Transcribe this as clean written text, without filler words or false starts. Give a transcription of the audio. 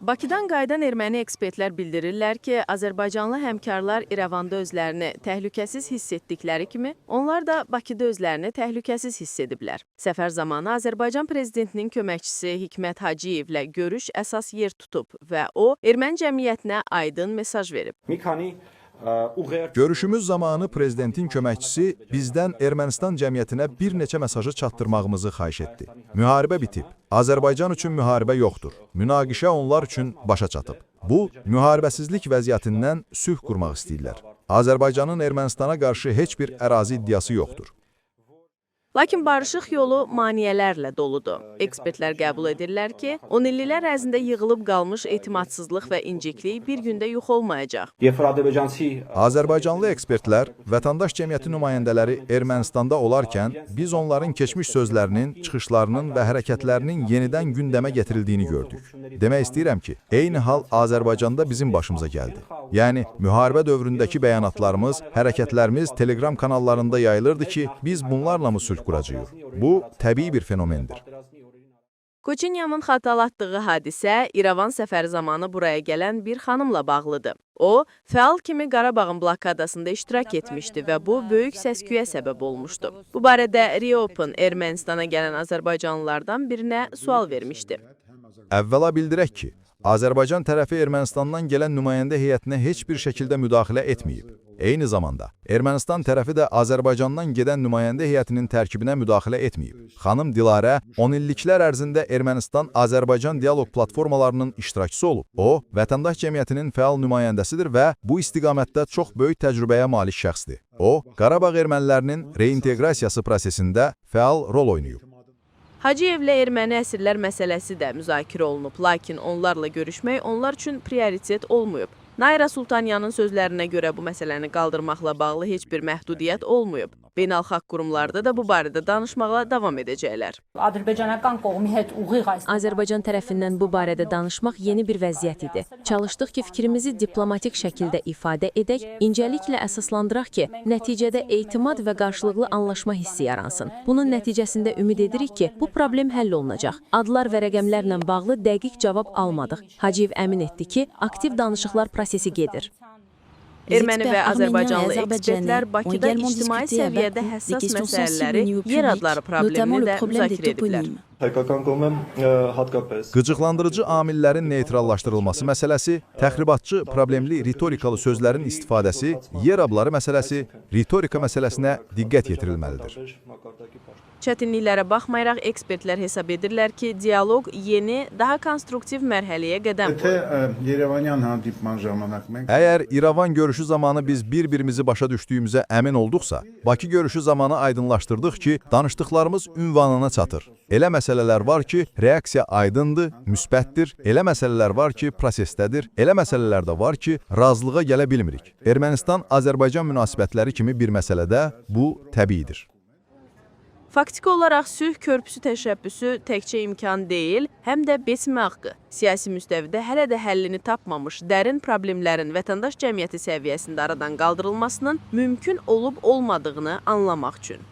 Bakıdan qayıdan erməni ekspertlər bildirirlər ki, Azərbaycanlı həmkarlar İrəvanda özlərini təhlükəsiz hiss etdikləri kimi, onlar da Bakıda özlərini təhlükəsiz hiss ediblər. Səfər zamanı Azərbaycan prezidentinin köməkçisi Hikmət Hacıyevlə görüş əsas yer tutub və o, erməni cəmiyyətinə aydın mesaj verib. Görüşümüz zamanı prezidentin köməkçisi bizdən Ermənistan cəmiyyətinə bir neçə mesajı çatdırmağımızı xahiş etdi. Müharibə bitib. Azərbaycan üçün müharibə yoxdur. Münaqişə onlar üçün başa çatıb. Bu, müharibəsizlik vəziyyətindən sülh qurmaq istəyirlər. Azərbaycanın Ermənistana qarşı heç bir ərazi iddiası yoxdur. Lakin barışıq yolu maneələrlə doludur. Ekspertlər qəbul edirlər ki, 10 illər ərzində yığılıb qalmış etimadsızlıq və inciklik bir gündə yox olmayacaq. Azərbaycanlı ekspertlər, vətəndaş cəmiyyəti nümayəndələri Ermənistanda olarkən, biz onların keçmiş sözlərinin, çıxışlarının və hərəkətlərinin yenidən gündəmə gətirildiyini gördük. Demək istəyirəm ki, eyni hal Azərbaycanda bizim başımıza gəldi. Yəni, müharibə dövründəki bəyanatlarımız, hərəkətlərimiz Telegram kanallarında yayılırdı ki, biz bunlarla mı sülh quracağıq? Bu, təbii bir fenomendir. Koçinyanın xatırlatdığı hadisə İrəvan səfəri zamanı buraya gələn bir xanımla bağlıdır. O, fəal kimi Qarabağın blokadasında iştirak etmişdi və bu, böyük səsküyə səbəb olmuşdu. Bu barədə Reopen Ermənistana gələn Azərbaycanlılardan birinə sual vermişdi. Əvvəla bildirək ki, Azərbaycan tərəfi Ermənistandan gələn nümayəndə heyətinə heç bir şəkildə müdaxilə etməyib. Eyni zamanda, Ermənistan tərəfi də Azərbaycandan gedən nümayəndə heyətinin tərkibinə müdaxilə etməyib. Xanım Dilarə 10 illiklər ərzində Ermənistan-Azərbaycan dialoq platformalarının iştirakçısı olub. O, vətəndaş cəmiyyətinin fəal nümayəndəsidir və bu istiqamətdə çox böyük təcrübəyə malik şəxsdir. O, Qarabağ ermənilərinin reinteqrasiyası prosesində fəal rol oynayıb. Hacıyevlə erməni əsirlər məsələsi də müzakirə olunub, lakin onlarla görüşmək onlar üçün prioritet olmayıb. Nayra Sultanyanın sözlərinə görə bu məsələni qaldırmaqla bağlı heç bir məhdudiyyət olmayıb. Beynəlxalq qurumlarda da bu barədə danışmağa davam edəcəklər. Azərbaycan tərəfindən bu barədə danışmaq yeni bir vəziyyət idi. Çalışdıq ki, fikrimizi diplomatik şəkildə ifadə edək, incəliklə əsaslandıraq ki, nəticədə etimad və qarşılıqlı anlaşma hissi yaransın. Bunun nəticəsində ümid edirik ki, bu problem həll olunacaq. Adlar və rəqəmlərlə bağlı dəqiq cavab almadıq. Hacıyev əmin etdi ki, aktiv danışıqlar prosesi gedir. Erməni və Azərbaycanlı ekspertlər Bakıda ictimai səviyyədə həssas məsələləri, yer adları problemini də müzakirə ediblər. Qıcıqlandırıcı amillərin neytrallaşdırılması məsələsi, təxribatçı, problemli ritorikalı sözlərin istifadəsi, yer adları məsələsi, ritorika məsələsinə diqqət yetirilməlidir. Çətinliklərə baxmayaraq, ekspertlər hesab edirlər ki, dialoq yeni, daha konstruktiv mərhələyə qədəm qoyur. Əgər İrəvan görüşü zamanı biz bir-birimizi başa düşdüyümüzə əmin olduqsa, Bakı görüşü zamanı aydınlaşdırdıq ki, danışdıqlarımız ünvanına çatır. Elə məsələlər var ki, reaksiya aydındır, müsbətdir, elə məsələlər var ki, prosesdədir, elə məsələlər də var ki, razılığa gələ bilmirik. Ermənistan-Azərbaycan münasibətləri kimi bir məsələdə bu təbiidir. Faktiki olaraq sülh körpüsü təşəbbüsü təkcə imkan deyil, həm də besmə haqqı. Siyasi müstəvidə hələ də həllini tapmamış dərin problemlərin vətəndaş cəmiyyəti səviyyəsində aradan qaldırılmasının mümkün olub-olmadığını anlamaq üçün.